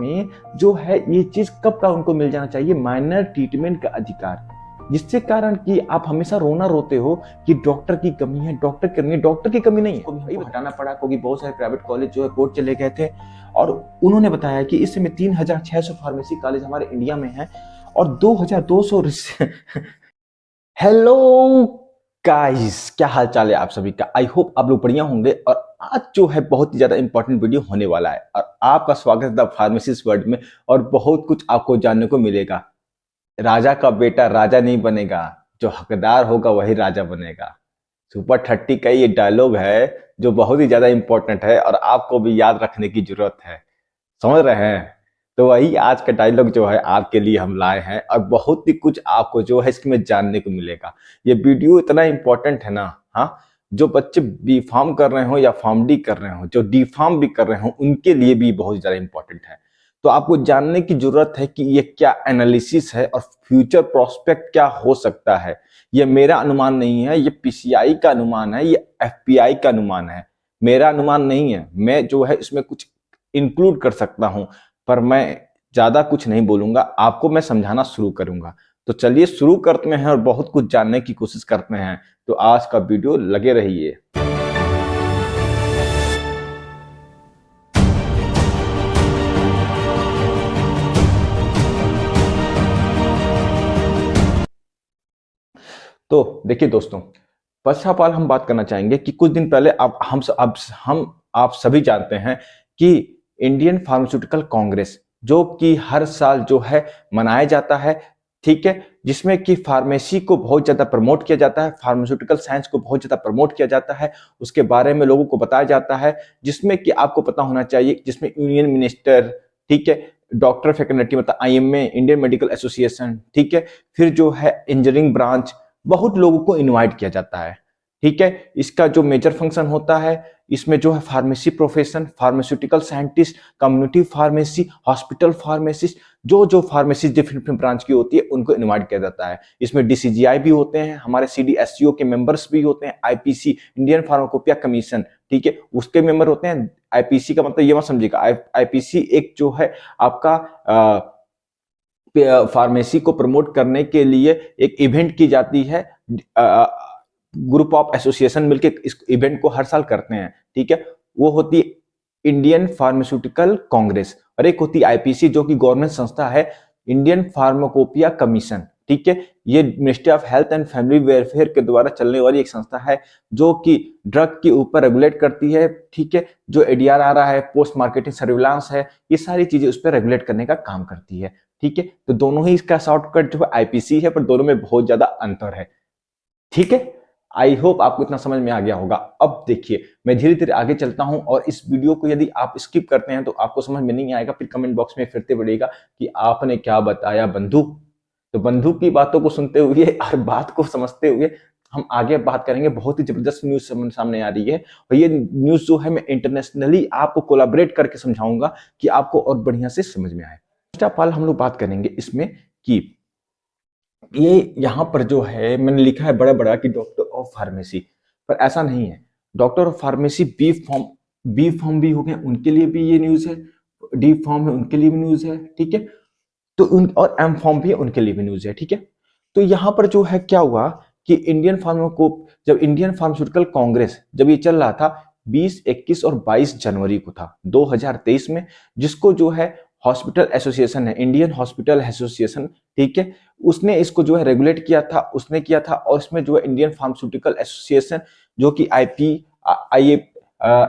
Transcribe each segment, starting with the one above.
में जो है ये चीज कब का उनको मिल जाना चाहिए, माइनर ट्रीटमेंट का अधिकार, जिससे कारण कि आप हमेशा रोना रोते हो कि डॉक्टर की कमी है, डॉक्टर की कमी है। डॉक्टर की कमी नहीं है, हमको हटाना पड़ा क्योंकि बहुत सारे प्राइवेट कॉलेज जो है कोर्ट चले गए थे और उन्होंने बताया कि इस समय 3600 फार्मेसी कॉलेज हमारे इंडिया में है और 2200 हेलो गाइस, क्या हाल चाल है आप सभी का। आई होप आप लोग बढ़िया होंगे और आज जो है बहुत ही ज्यादा इंपॉर्टेंट वीडियो होने वाला है और आपका स्वागत है द फार्मेसिस्ट वर्ल्ड में और बहुत कुछ आपको जानने को मिलेगा। राजा का बेटा राजा नहीं बनेगा, जो हकदार होगा वही राजा बनेगा। सुपर 30 का ये डायलॉग है जो बहुत ही ज्यादा इंपॉर्टेंट है और आपको भी याद रखने की जरूरत है, समझ रहे हैं। तो वही आज का डायलॉग जो है आपके लिए हम लाए हैं और बहुत ही कुछ आपको जो है इसमें जानने को मिलेगा। ये वीडियो इतना इंपॉर्टेंट है ना, हाँ, जो बच्चे बी फार्म कर रहे हो या फार्म डी कर रहे हो, जो डी फार्म भी कर रहे हो, उनके लिए भी बहुत ज्यादा इंपॉर्टेंट है। तो आपको जानने की जरूरत है कि ये क्या एनालिसिस है और फ्यूचर प्रोस्पेक्ट क्या हो सकता है। ये मेरा अनुमान नहीं है, ये पीसीआई का अनुमान है, ये एफपीआई का अनुमान है, मेरा अनुमान नहीं है। मैं जो है इसमें कुछ इंक्लूड कर सकता हूं पर मैं ज्यादा कुछ नहीं बोलूंगा, आपको मैं समझाना शुरू करूंगा। तो चलिए शुरू करते हैं और बहुत कुछ जानने की कोशिश करते हैं। तो आज का वीडियो लगे रहिए। तो देखिए दोस्तों, फर्स्ट ऑफ ऑल हम बात करना चाहेंगे कि कुछ दिन पहले आप सभी जानते हैं कि इंडियन फार्मास्यूटिकल कांग्रेस जो कि हर साल जो है मनाया जाता है, ठीक है, जिसमें कि फार्मेसी को बहुत ज्यादा प्रमोट किया जाता है, फार्मास्यूटिकल साइंस को बहुत ज्यादा प्रमोट किया जाता है, उसके बारे में लोगों को बताया जाता है, जिसमें कि आपको पता होना चाहिए, जिसमें यूनियन मिनिस्टर, ठीक है, डॉक्टर फैकल्टी मतलब आईएमए, इंडियन मेडिकल एसोसिएशन, ठीक है, फिर जो है इंजीनियरिंग ब्रांच, बहुत लोगों को इनवाइट किया जाता है, ठीक है। इसका जो मेजर फंक्शन होता है, इसमें जो है pharmacy profession, pharmaceutical scientist, community pharmacy, hospital pharmacist, जो फार्मेसी डिफरेंट ब्रांच की होती है उनको इनवाइट किया जाता है। इसमें डीसीजीआई भी होते हैं, हमारे सीडीएससीओ के मेंबर्स भी होते हैं, आईपीसी इंडियन फार्माकोपिया कमीशन, ठीक है, उसके मेंबर होते हैं। आईपीसी का मतलब ये मत समझिएगा, आईपीसी एक जो है आपका फार्मेसी को प्रमोट करने के लिए एक इवेंट की जाती है। ग्रुप ऑफ एसोसिएशन मिलकर इस इवेंट को हर साल करते हैं, ठीक है। वो होती है इंडियन फार्मास्यूटिकल कांग्रेस और एक होती है आईपीसी जो कि गवर्नमेंट संस्था है, इंडियन फार्माकोपिया कमीशन, ठीक है। ये ministry of health and family welfare के द्वारा चलने वाली एक संस्था है जो कि ड्रग के ऊपर रेगुलेट करती है, ठीक है। जो एडीआर आ रहा है, पोस्ट मार्केटिंग सर्विलांस है, ये सारी चीजें उस पर रेगुलेट करने का काम करती है, ठीक है। तो दोनों ही इसका शॉर्टकट जो है आईपीसी है, पर दोनों में बहुत ज्यादा अंतर है, ठीक है। आई होप आपको इतना समझ में आ गया होगा। अब देखिए, मैं धीरे धीरे आगे चलता हूं और इस वीडियो को यदि आप स्किप करते हैं तो आपको समझ में नहीं आएगा, फिर कमेंट बॉक्स में फिरते बढ़ेगा कि आपने क्या बताया बंधु। तो बंधु की बातों को सुनते हुए और बात को समझते हुए हम आगे बात करेंगे। बहुत ही जबरदस्त न्यूज सामने आ रही है और ये न्यूज जो है मैं इंटरनेशनली आपको कोलैबोरेट करके समझाऊंगा कि आपको और बढ़िया से समझ में आए। फर्स्ट ऑफ ऑल हम लोग बात करेंगे इसमें कि ये यहाँ पर जो है मैंने लिखा है बड़ा बड़ा कि डॉक्टर ऑफ फार्मेसी, पर ऐसा नहीं है। Doctor of pharmacy B pharm भी हो गए, उनके लिए भी ये न्यूज है, डी फॉर्म है उनके लिए भी न्यूज है, ठीक है। तो और एम फॉर्म भी है उनके लिए भी न्यूज है, ठीक है। तो यहाँ पर जो है क्या हुआ कि जब इंडियन फार्मास्यूटिकल कांग्रेस जब ये चल रहा था 20, 21 और 22 जनवरी को था 2023 में, जिसको जो है हॉस्पिटल एसोसिएशन है, इंडियन हॉस्पिटल एसोसिएशन, ठीक है, उसने इसको जो है रेगुलेट किया था, उसने किया था। और इसमें जो है इंडियन फार्मास्यूटिकल एसोसिएशन जो कि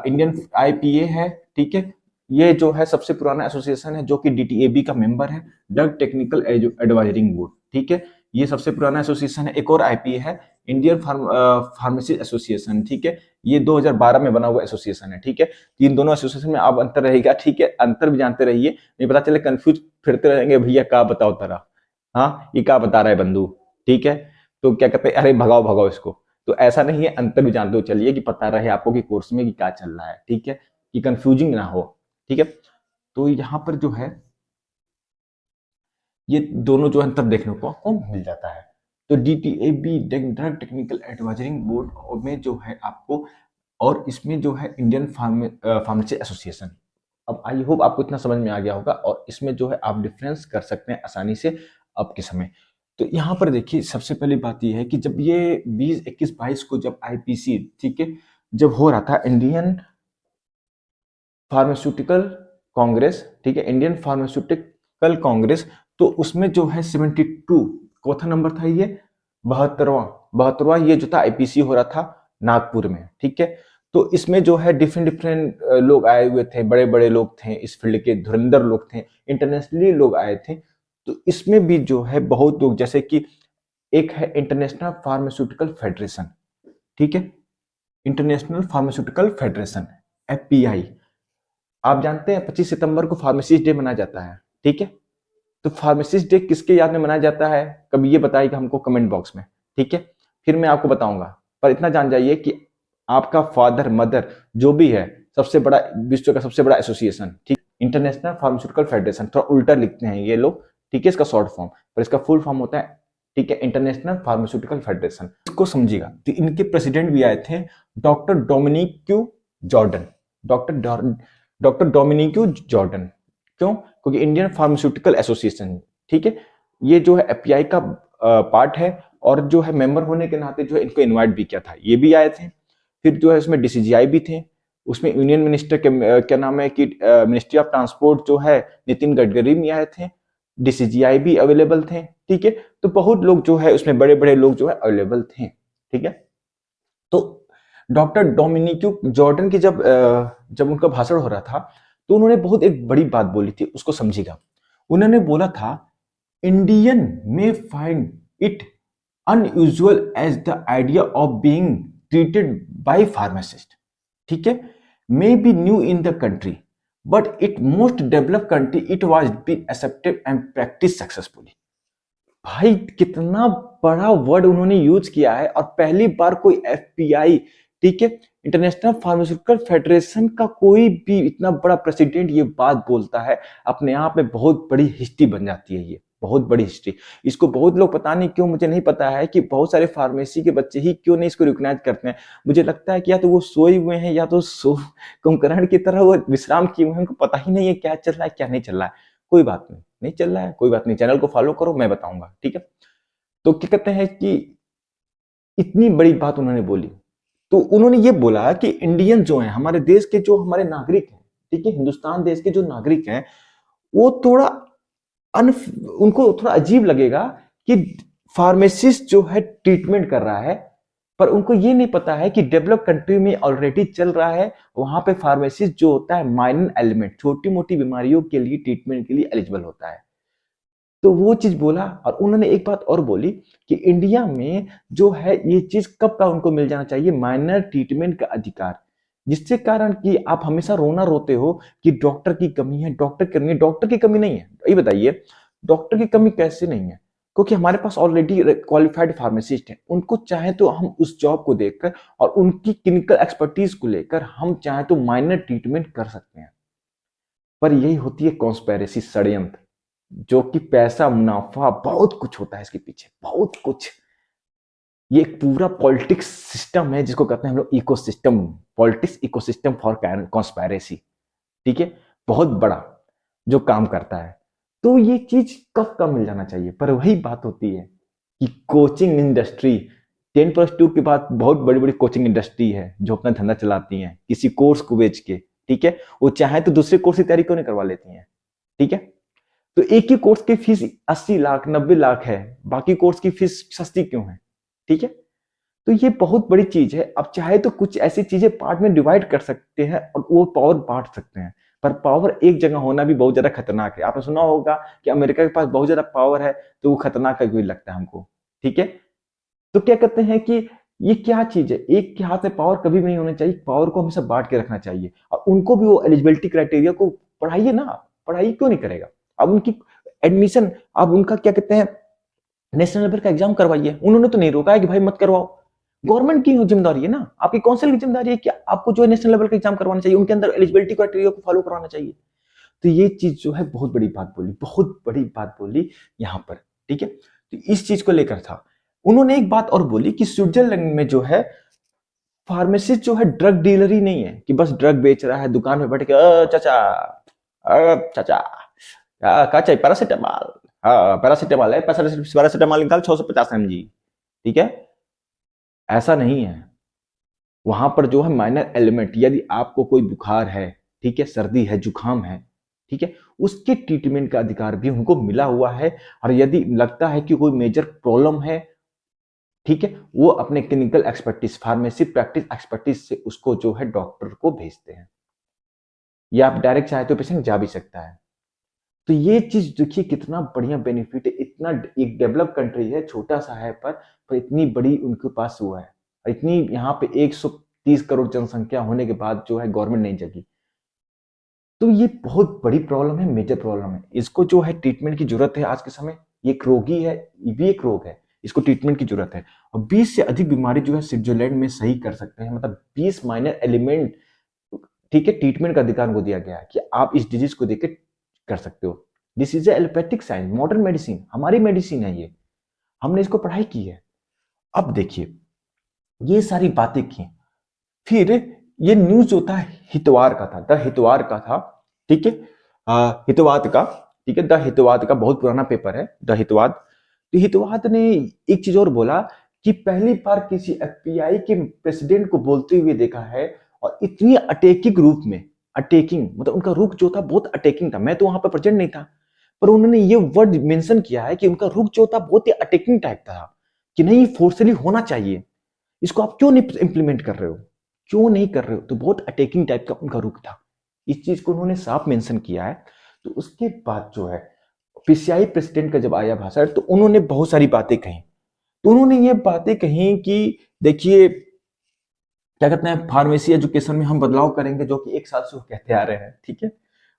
इंडियन आईपीए है, ठीक है, ये जो है सबसे पुराना एसोसिएशन है जो कि डीटीएबी का मेंबर है, ड्रग टेक्निकल एडवाइजरिंग बोर्ड, ठीक है, ये सबसे पुराना एसोसिएशन है। एक और आईपीए है, इंडियन फार्मेसी एसोसिएशन, ठीक है, ये 2012 में बना हुआ एसोसिएशन है, ठीक है। इन दोनों एसोसिएशन में अब अंतर रहेगा, ठीक है, अंतर भी जानते रहिए, नहीं पता चले कंफ्यूज फिरते रहेंगे, भैया क्या बताओ तरह, हाँ ये क्या बता रहा है बंधु, ठीक है। तो क्या कहते हैं, अरे भगाओ भगाओ इसको। तो ऐसा नहीं है, अंतर भी जानते हो चलिए कि पता रहे आपको कि कोर्स में कि क्या चल रहा है, ठीक है, कि कंफ्यूजिंग ना हो, ठीक है। तो यहाँ पर जो है ये दोनों जो अंतर देखने को मिल जाता है। तो डीटीएबी ड्रग टेक्निकल एडवाइजरिंग बोर्ड में जो है आपको, और इसमें जो है इंडियन फार्मेसी एसोसिएशन, अब आई होप आपको इतना समझ में आ गया होगा और इसमें जो है आप डिफरेंस कर सकते हैं आसानी से अब के समय। तो यहाँ पर देखिए सबसे पहली बात ये है कि जब ये 20, 21, 22 को जब आईपीसी, ठीक है, जब हो रहा था इंडियन फार्मास्यूटिकल कांग्रेस, ठीक है, इंडियन फार्मास्यूटिकल कांग्रेस, तो उसमें जो है 72 चौथा नंबर था, ये 72वां ये जो था आईपीसी हो रहा था नागपुर में, ठीक है। तो इसमें जो है डिफरेंट डिफरेंट लोग आए हुए थे, बड़े बड़े लोग थे, इस फील्ड के धुरंधर लोग थे, इंटरनेशनली लोग आए थे। तो इसमें भी जो है बहुत लोग, जैसे कि एक है इंटरनेशनल फार्मास्यूटिकल फेडरेशन, ठीक है, इंटरनेशनल फार्मास्यूटिकल फेडरेशन, एफपीआई। आप जानते हैं 25 सितंबर को फार्मेसिस्ट डे मनाया जाता है, ठीक है। तो फार्मेसिस्ट डे किसके याद में मनाया जाता है, कभी ये बताइएगा हमको कमेंट बॉक्स में, ठीक है। फिर मैं आपको बताऊंगा, पर इतना जान जाइए कि आपका फादर मदर जो भी है, सबसे बड़ा विश्व का सबसे बड़ा एसोसिएशन, ठीक, इंटरनेशनल फार्मास्यूटिकल फेडरेशन, थोड़ा उल्टा लिखते हैं ये लोग, ठीक है, इसका शॉर्ट फॉर्म, पर इसका फुल फॉर्म होता है, ठीक है, इंटरनेशनल फार्मास्यूटिकल फेडरेशन। इसको समझिएगा। तो इनके प्रेसिडेंट भी आए थे doctor Dominic Jordan, doctor Dominic Jordan. क्यों? क्योंकि इंडियन फार्मास्यूटिकल एसोसिएशन, ठीक है, ये जो है एफपीआई का पार्ट है, और जो है मेंबर होने के नाते जो है इनको इनवाइट भी किया था, ये भी आए थे। फिर जो है उसमें डीसीजीआई भी थे, उसमें यूनियन मिनिस्टर के क्या नाम है कि मिनिस्ट्री ऑफ ट्रांसपोर्ट जो है नितिन गडकरी भी आए थे, डीसीजीआई भी अवेलेबल थे, ठीक है। तो बहुत लोग जो है उसमें बड़े बड़े लोग जो है अवेलेबल थे, ठीक है। तो डॉक्टर डोमिनिक जॉर्डन की जब उनका भाषण हो रहा था, तो उन्होंने बहुत एक बड़ी बात बोली थी, उसको समझिएगा। उन्होंने बोला था, इंडियन में find it unusual as the idea of being treated by pharmacist, ठीक है, may be new in the country but it most developed country it was been accepted and practice successfully. भाई कितना बड़ा वर्ड उन्होंने use किया है, और पहली बार कोई एफपीआई, ठीक है, इंटरनेशनल फार्मास्यूटिकल फेडरेशन का कोई भी इतना बड़ा प्रेसिडेंट ये बात बोलता है, अपने आप में बहुत बड़ी हिस्ट्री बन जाती है, ये बहुत बड़ी हिस्ट्री। इसको बहुत लोग, पता नहीं क्यों, मुझे नहीं पता है कि बहुत सारे फार्मेसी के बच्चे ही क्यों नहीं इसको रिकॉग्नाइज करते हैं। मुझे लगता है कि या तो वो सोए हुए हैं, या तो कुंभकर्ण की तरह वो विश्राम किए हुए हैं, उनको पता ही नहीं है क्या चल रहा है क्या नहीं चल रहा है। कोई बात नहीं चल रहा है, कोई बात नहीं, चैनल को फॉलो करो, मैं बताऊंगा, ठीक है। तो क्या कहते हैं कि इतनी बड़ी बात उन्होंने बोली, तो उन्होंने ये बोला कि इंडियन जो है, हमारे देश के जो हमारे नागरिक हैं, ठीक है, हिंदुस्तान देश के जो नागरिक हैं, वो थोड़ा उनको थोड़ा अजीब लगेगा कि फार्मासिस्ट जो है ट्रीटमेंट कर रहा है, पर उनको ये नहीं पता है कि डेवलप कंट्री में ऑलरेडी चल रहा है, वहां पे फार्मासिस्ट जो होता है माइनर एलिमेंट, छोटी मोटी बीमारियों के लिए ट्रीटमेंट के लिए एलिजिबल होता है। तो वो चीज बोला, और उन्होंने एक बात और बोली कि इंडिया में जो है ये चीज कब का उनको मिल जाना चाहिए, माइनर ट्रीटमेंट का अधिकार, जिसके कारण कि आप हमेशा रोना रोते हो कि डॉक्टर की कमी है, डॉक्टर की कमी है। डॉक्टर की कमी नहीं है, ये बताइए डॉक्टर की कमी कैसे नहीं है? क्योंकि हमारे पास ऑलरेडी क्वालिफाइड फार्मासिस्ट हैं, उनको चाहे तो हम उस जॉब को देखकर और उनकी क्लिनिकल एक्सपर्टीज को लेकर हम चाहे तो माइनर ट्रीटमेंट कर सकते हैं। पर यही होती है कॉन्स्पिरेसी, षड्यंत्र, जो कि पैसा, मुनाफा, बहुत कुछ होता है इसके पीछे, बहुत कुछ। ये एक पूरा पॉलिटिक्स सिस्टम है जिसको कहते हैं हम लोग ecosystem, politics ecosystem for conspiracy, ठीक है, बहुत बड़ा जो काम करता है। तो ये चीज कब कब मिल जाना चाहिए? पर वही बात होती है कि कोचिंग इंडस्ट्री, 10+2 के बाद बहुत बड़ी बड़ी कोचिंग इंडस्ट्री है जो अपना धंधा चलाती हैं किसी कोर्स को बेच के, ठीक है, वो चाहे तो दूसरे कोर्स की तैयारी क्यों नहीं करवा लेती हैं, ठीक है। तो एक ही कोर्स की फीस 80 लाख 90 लाख है, बाकी कोर्स की फीस सस्ती क्यों है, ठीक है। तो ये बहुत बड़ी चीज है। अब चाहे तो कुछ ऐसी चीजें पार्ट में डिवाइड कर सकते हैं और वो पावर बांट सकते हैं, पर पावर एक जगह होना भी बहुत ज्यादा खतरनाक है। आपने सुना होगा कि अमेरिका के पास बहुत ज्यादा पावर है, तो वो खतरनाक है लगता है हमको, ठीक है। तो क्या कहते हैं कि ये क्या चीज है, एक के हाथ में पावर कभी भी नहीं होना चाहिए, पावर को हमेशा बांट के रखना चाहिए। और उनको भी वो एलिजिबिलिटी क्राइटेरिया को पढ़ाइए ना, पढ़ाई क्यों नहीं करेगा? अब उनकी एडमिशन, अब उनका क्या कहते हैं नेशनल लेवल का एग्जाम करवाइए, उन्होंने तो नहीं रोका है कि भाई मत करवाओ। गवर्नमेंट की जिम्मेदारी है ना, आपकी काउंसिल की जिम्मेदारी है कि आपको जो है नेशनल लेवल का एग्जाम करवाना चाहिए, उनके अंदर एलिजिबिलिटी क्राइटेरिया को फॉलो करवाना चाहिए। तो ये चीज जो है बहुत बड़ी बात बोली, बहुत बड़ी बात बोली यहाँ पर, ठीक है। तो इस चीज को लेकर था। उन्होंने एक बात और बोली कि स्विट्जरलैंड में जो है फार्मासिस्ट जो है ड्रग डीलर ही नहीं है कि बस ड्रग बेच रहा है दुकान में बैठ के चाचा चाचा का चाहिए? पैरासिटामॉल। हाँ पैरासिटामॉल है, पैरासिटामॉल निकाल 650 mg। ठीक है, ऐसा नहीं है। वहां पर जो है माइनर एलिमेंट, यदि आपको कोई बुखार है, ठीक है, सर्दी है, जुकाम है, ठीक है, उसके ट्रीटमेंट का अधिकार भी उनको मिला हुआ है। और यदि लगता है कि कोई मेजर प्रॉब्लम है, ठीक है, वो अपने clinical expertise, pharmacy practice expertise से उसको जो है डॉक्टर को भेजते हैं, या आप डायरेक्ट चाहे तो पेशेंट जा भी सकता है। तो ये चीज देखिए कितना बढ़िया बेनिफिट है। इतना एक डेवलप कंट्री है, छोटा सा है, पर इतनी बड़ी उनके पास हुआ है। इतनी यहाँ पे 130 करोड़ जनसंख्या होने के बाद जो है गवर्नमेंट नहीं जगी। तो ये बहुत बड़ी प्रॉब्लम है, मेजर प्रॉब्लम है। इसको जो है ट्रीटमेंट की जरूरत है आज के समय। ये एक रोगी है, ये भी एक रोग है, इसको ट्रीटमेंट की जरूरत है। और 20 से अधिक बीमारी जो है स्विट्जरलैंड में सही कर सकते हैं। मतलब 20 माइनर एलिमेंट, ठीक है, ट्रीटमेंट का अधिकार को दिया गया है कि आप इस डिजीज को देख के कर सकते हो। This is allopathic science, modern medicine, हमारी मेडिसिन है ये, हमने इसको पढ़ाई की है। अब देखिए ये सारी बातें की, फिर ये न्यूज जो था हितवार का था, द हितवार का था, ठीक है, हितवाद का, ठीक है, द हितवाद का बहुत पुराना पेपर है द हितवाद। तो हितवाद ने एक चीज और बोला कि पहली बार किसी एफबीआई के प्रेसिडेंट को बोलते हुए देखा है, और इतनी अटैकिंग रूप में, अटैकिंग मतलब उनका रुख जो था बहुत अटैकिंग था। मैं तो वहां पर प्रेजेंट नहीं था, पर उन्होंने ये वर्ड मेंशन किया है कि उनका रुख जो था बहुत ही अटैकिंग टाइप था, कि नहीं फोर्सली होना चाहिए, इसको आप क्यों नहीं इंप्लीमेंट कर रहे हो, क्यों नहीं कर रहे हो। तो बहुत अटैकिंग टाइप का उनका रुख था, इस चीज को उन्होंने साफ मेंशन किया है। तो उसके बाद जो है पीसीआई प्रेसिडेंट का जब आया भाषण, तो उन्होंने बहुत सारी बातें कही। तो उन्होंने ये बातें कही कि देखिए क्या कहते हैं, फार्मेसी एजुकेशन में हम बदलाव करेंगे, जो कि 1 साल से वो कहते आ रहे हैं, ठीक है।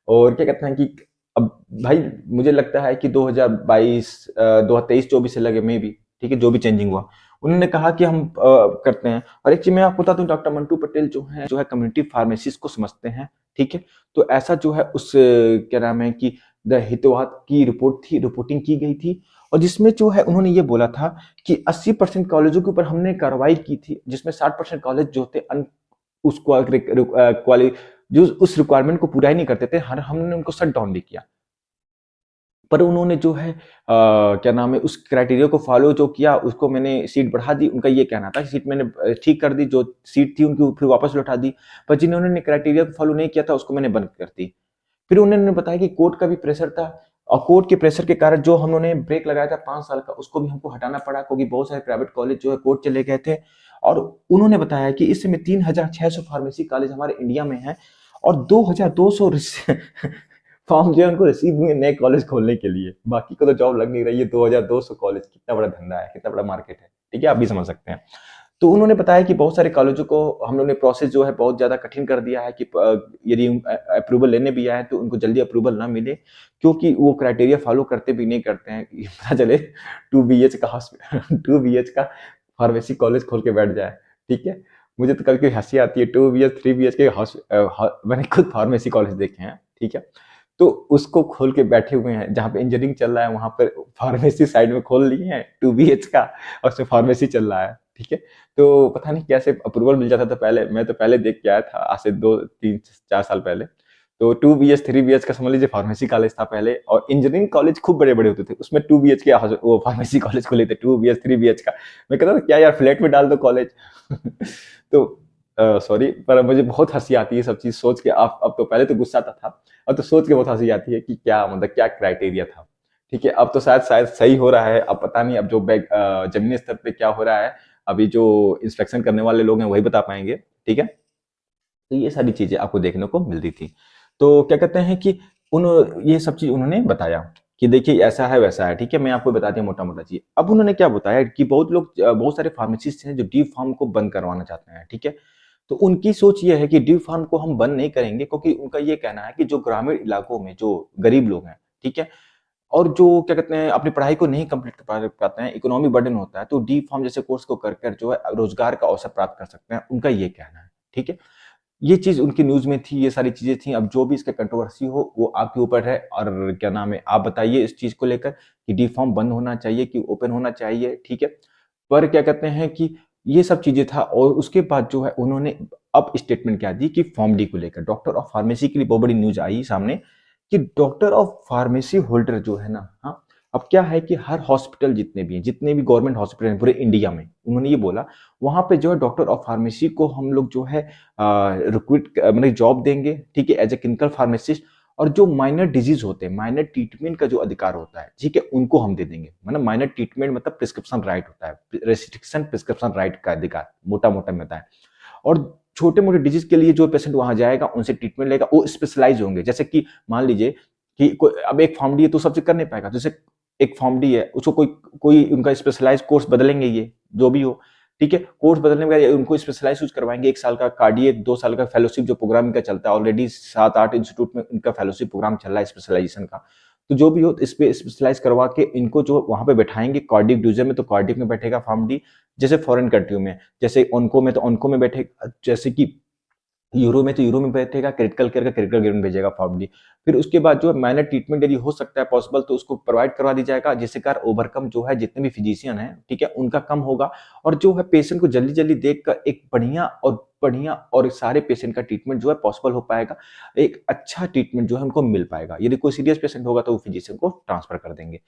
और क्या कहते हैं कि अब भाई मुझे लगता है कि 2022 2023-24 से लगे में भी, ठीक है, जो भी चेंजिंग हुआ, उन्होंने कहा कि हम करते हैं। और एक चीज मैं आपको बता दूं, डॉक्टर मंटू पटेल जो है कम्युनिटी फार्मेसिस्ट को समझते हैं, ठीक है। तो ऐसा जो है उस क्या नाम है कि द हितवाद की रिपोर्ट थी, रिपोर्टिंग की गई थी, और जिसमें जो है उन्होंने ये बोला था कि 80% कॉलेजों के ऊपर हमने कार्रवाई की थी, जिसमें 60% कॉलेज जो थे उस क्वाली जो उस रिक्वायरमेंट को पूरा ही नहीं करते थे, हर हमने उनको शट डाउन भी किया। पर उन्होंने जो है क्या नाम है, उस क्राइटेरिया को फॉलो जो किया, उसको मैंने सीट बढ़ा दी। उनका ये कहना था कि सीट मैंने ठीक कर दी, जो सीट थी उनकी फिर वापस लौटा दी। पर जिन्होंने क्राइटेरिया को फॉलो नहीं किया था उसको मैंने बंद कर दी। फिर उन्होंने बताया कि कोर्ट का भी प्रेशर था, और कोर्ट के प्रेशर के कारण जो हम लोगों ने ब्रेक लगाया था 5 साल का, उसको भी हमको हटाना पड़ा, क्योंकि बहुत सारे प्राइवेट कॉलेज जो है कोर्ट चले गए थे। और उन्होंने बताया कि इस समय 3600 फार्मेसी कॉलेज हमारे इंडिया में है, और 2200 फॉर्म जो है उनको रिसीव हुए नए कॉलेज खोलने के लिए। बाकी को तो जॉब लग नहीं रही है। 2200 कॉलेज, कितना बड़ा धंधा है, कितना बड़ा मार्केट है, ठीक है, आप भी समझ सकते हैं। तो उन्होंने बताया कि बहुत सारे कॉलेजों को हम लोग ने प्रोसेस जो है बहुत ज्यादा कठिन कर दिया है, कि यदि अप्रूवल लेने भी आए तो उनको जल्दी अप्रूवल ना मिले, क्योंकि वो क्राइटेरिया फॉलो करते भी नहीं करते हैं। पता चले 2 BH का हॉस्पिटल 2 BH का फार्मेसी कॉलेज खोल के बैठ जाए, ठीक है। मुझे तो कल की हंसी आती है, 2 BH 3 BH के मैंने खुद फार्मेसी कॉलेज देखे हैं, ठीक है। तो उसको खोल के बैठे हुए हैं, जहाँ पे इंजीनियरिंग चल रहा है वहां पर फार्मेसी साइड में खोल लिए हैं 2 BH का, और उसमें फार्मेसी चल रहा है, ठीक है। तो पता नहीं कैसे अप्रूवल मिल जाता था पहले, मैं तो पहले देख के आया था आज से 2 3 4 साल पहले। तो 2 BH 3 BH का समझ लीजिए फार्मेसी कॉलेज था पहले, और इंजीनियरिंग कॉलेज खूब बड़े बड़े होते थे, उसमें 2 BH के वो फार्मेसी कॉलेज खोले थे, 2 BH 3 BH का। मैं कहता था क्या यार, फ्लैट में डाल दो कॉलेज तो सॉरी, पर मुझे बहुत हंसी आती है सब चीज सोच के। आप अब तो पहले तो गुस्सा आता था, अब तो सोच के बहुत हंसी आती है कि क्या मतलब क्या क्राइटेरिया था, ठीक है। अब तो शायद सही हो रहा है, अब पता नहीं अब जो जमीनी स्तर पे क्या हो रहा है, अभी जो इंस्पेक्शन करने वाले लोग हैं वही बता पाएंगे, ठीक है। तो ये सारी चीजें आपको देखने को मिलती थी। तो क्या कहते हैं कि ये सब चीज उन्होंने बताया कि देखिए ऐसा है वैसा है, ठीक है। मैं आपको बता दिया मोटा मोटा चीज। अब उन्होंने क्या बताया कि बहुत लोग, बहुत सारे फार्मासिस्ट हैं जो डी फार्म को बंद करवाना चाहते हैं, ठीक है। तो उनकी सोच ये है कि डी फार्म को हम बंद नहीं करेंगे, क्योंकि उनका ये कहना है कि जो ग्रामीण इलाकों में जो गरीब लोग हैं, ठीक है, और जो क्या कहते हैं अपनी पढ़ाई को नहीं कंप्लीट कर पाते हैं, इकोनॉमी बर्डन होता है, तो डी फार्म जैसे कोर्स को कर कर जो है रोजगार का अवसर प्राप्त कर सकते हैं, उनका ये कहना है, ठीक है। ये चीज उनकी न्यूज में थी, ये सारी चीजें थी। अब जो भी इसका कंट्रोवर्सी हो वो आपके ऊपर है, और क्या नाम है, आप बताइए इस चीज को लेकर कि डी फार्म बंद होना चाहिए कि ओपन होना चाहिए, ठीक है। पर क्या कहते हैं कि ये सब चीजें था, और उसके बाद जो है उन्होंने अब स्टेटमेंट क्या दी कि फॉर्म डी को लेकर डॉक्टर ऑफ फार्मेसी के लिए बहुत बड़ी न्यूज आई सामने कि डॉक्टर ऑफ फार्मेसी होल्डर जो है ना, हाँ, अब क्या है कि हर हॉस्पिटल जितने भी हैं, जितने भी गवर्नमेंट हॉस्पिटल हैं पूरे इंडिया में, उन्होंने ये बोला वहां पे जो है डॉक्टर ऑफ फार्मेसी को हम लोग जो है रिक्रूट मतलब जॉब देंगे, ठीक है, एज ए क्लिनिकल फार्मासिस्ट। और जो माइनर डिजीज होते हैं, माइनर ट्रीटमेंट का जो अधिकार होता है, ठीक है, उनको हम दे देंगे। मतलब माइनर ट्रीटमेंट मतलब प्रिस्क्रिप्शन राइट होता है, रेस्ट्रिक्शन प्रिस्क्रिप्शन राइट का अधिकार, मोटा मोटा में बताया। और छोटे मोटे डिजीज के लिए जो पेशेंट वहां जाएगा, उनसे ट्रीटमेंट लेगा, वो स्पेशलाइज होंगे। जैसे कि मान लीजिए कि अब एक फार्मडी है तो सबसे कर नहीं पाएगा, जैसे एक फार्मडी है उसको कोई कोई उनका स्पेशलाइज कोर्स बदलेंगे, ये जो भी हो, ठीक है, कोर्स बदलने के बाद उनको स्पेशलाइज यूज करवाएंगे। 1 साल का कार्डियक, 2 साल का फेलोशिप जो प्रोग्राम इनका चलता है, ऑलरेडी 7-8 इंस्टीट्यूट में इनका फेलोशिप प्रोग्राम चल रहा है स्पेशलाइजेशन का। तो जो भी हो इस पे स्पेशलाइज करवा के इनको जो वहां पे बैठाएंगे कार्डियक डिवीजन में, तो कार्डियक में बैठेगा फार्मडी। जैसे फॉरेन कंट्रियों में, जैसे ऑनको में तो ऑनको में बैठेगा, जैसे कि यूरो में तो यूरो में बैठेगा, क्रिटिकल केयर का क्रिटिकल केयर में भेजेगा फार्मडी। फिर उसके बाद जो है माइनर ट्रीटमेंट यदि हो सकता है पॉसिबल तो उसको प्रोवाइड करवा दी जाएगा, जिससे कार ओवरकम जो है जितने भी फिजिशियन है, ठीक है, उनका कम होगा। और जो है पेशेंट को जल्दी जल्दी देखकर एक बढ़िया और सारे पेशेंट का ट्रीटमेंट जो है पॉसिबल हो पाएगा। एक अच्छा ट्रीटमेंट जो है उनको मिल पाएगा। यदि कोई सीरियस पेशेंट होगा तो वो फिजिशियन को ट्रांसफर कर देंगे।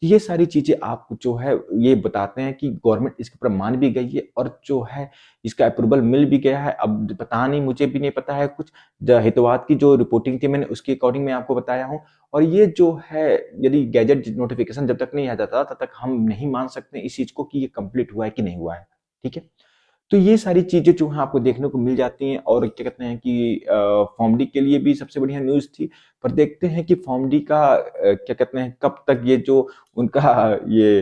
ये सारी चीजें आपको जो है ये बताते हैं कि गवर्नमेंट इसके ऊपर मान भी गई है और जो है इसका अप्रूवल मिल भी गया है। अब पता नहीं, मुझे भी नहीं पता है, कुछ हितवाद की जो रिपोर्टिंग थी मैंने उसके अकॉर्डिंग मैं आपको बताया हूँ। और ये जो है यदि गैजेट नोटिफिकेशन जब तक नहीं आ जाता तब तक हम नहीं मान सकते इस चीज को कि ये कंप्लीट हुआ है कि नहीं हुआ है, ठीक है। तो ये सारी चीजें जो है आपको देखने को मिल जाती हैं। और क्या कहते हैं कि फॉर्मडी के लिए भी सबसे बढ़िया न्यूज थी। पर देखते हैं कि फॉर्मडी का क्या कहते हैं कब तक ये जो उनका ये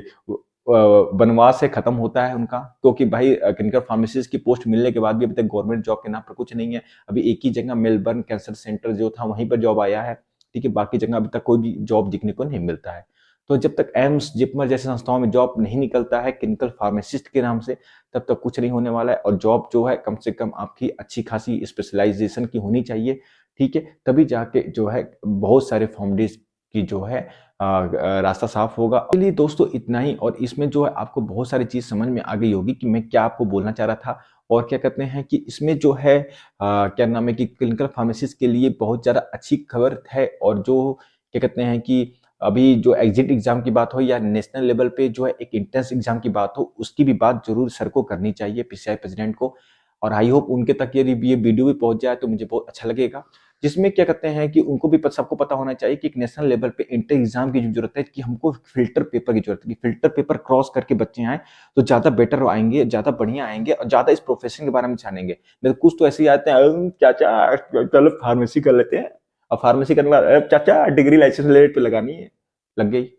वनवास से खत्म होता है उनका। क्योंकि भाई क्लिनिकल फार्मेसिस्ट की पोस्ट मिलने के बाद भी अभी तक गवर्नमेंट जॉब के नाम पर कुछ नहीं है। अभी एक ही जगह मेलबर्न कैंसर सेंटर जो था वहीं पर जॉब आया है, ठीक है, बाकी जगह अभी तक कोई भी जॉब दिखने को नहीं मिलता है। तो जब तक एम्स जिपमर जैसे संस्थाओं में जॉब नहीं निकलता है क्लिनिकल फार्मासिस्ट के नाम से, तब तक कुछ नहीं होने वाला है। और जॉब जो है कम से कम आपकी अच्छी खासी स्पेशलाइजेशन की होनी चाहिए, ठीक है, तभी जाके जो है बहुत सारे फार्मडीज की जो है रास्ता साफ होगा। चलिए दोस्तों इतना ही। और इसमें जो है आपको बहुत सारी चीज समझ में आ गई होगी कि मैं क्या आपको बोलना चाह रहा था। और क्या कहते हैं कि इसमें जो है क्या नाम है कि क्लिनिकल फार्मेसिस्ट के लिए बहुत ज्यादा अच्छी खबर है। और जो क्या कहते हैं कि अभी जो एग्जिट एग्जाम की बात हो या नेशनल लेवल पे जो है एक इंट्रेंस एग्जाम की बात हो, उसकी भी बात जरूर सर को करनी चाहिए, पीसीआई प्रेसिडेंट को। और आई होप उनके तक यदि ये वीडियो भी पहुंच जाए तो मुझे बहुत अच्छा लगेगा। जिसमें क्या कहते हैं कि उनको भी सबको पता होना चाहिए कि एक नेशनल लेवल पे इंटर एग्जाम की जो जरूरत है, कि हमको फिल्टर पेपर की जरूरत है, कि फिल्टर पेपर क्रॉस करके बच्चे आए तो ज्यादा बेटर आएंगे, ज्यादा बढ़िया आएंगे और ज्यादा इस प्रोफेशन के बारे में जानेंगे। नहीं तो कुछ तो ऐसे ही आते हैं, चाचा चलो फार्मेसी कर लेते हैं, और फार्मेसी करने के बाद चाचा डिग्री लाइसेंस लेट पे लगानी है, लग गई।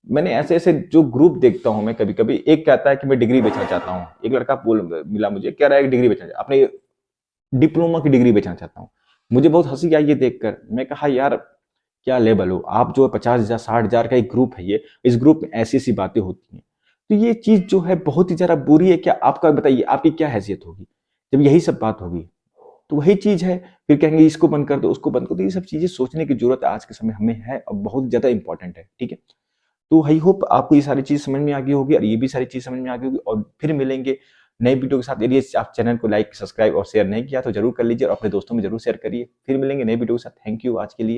मैंने ऐसे ऐसे जो ग्रुप देखता हूं मैं कभी कभी, एक कहता है कि मैं डिग्री बेचना चाहता हूँ, एक लड़का बोल मिला मुझे कह रहा है कि डिग्री बेचना अपने डिप्लोमा की डिग्री बेचना चाहता हूँ। मुझे बहुत हंसी आई ये देखकर। मैं कहा यार क्या लेवल हो आप, जो 50,000 60,000 का एक ग्रुप है, ये इस ग्रुप में ऐसी ऐसी बातें होती हैं। तो ये चीज जो है बहुत ही ज्यादा बुरी है। क्या आपका बताइए आपकी क्या हैसियत होगी जब यही सब बात होगी। तो वही चीज है, फिर कहेंगे इसको बंद कर दो उसको बंद कर दो। ये सब चीजें सोचने की जरूरत आज के समय हमें है और बहुत ज्यादा इंपॉर्टेंट है, ठीक है। तो आई होप आपको ये सारी चीज समझ में आ गई होगी और ये भी सारी चीज समझ में आ गई होगी। और फिर मिलेंगे नए वीडियो के साथ। यदि आप चैनल को लाइक सब्सक्राइब और शेयर नहीं किया तो जरूर कर लीजिए और अपने दोस्तों में जरूर शेयर करिए। फिर मिलेंगे नए वीडियो के साथ। थैंक यू आज के लिए।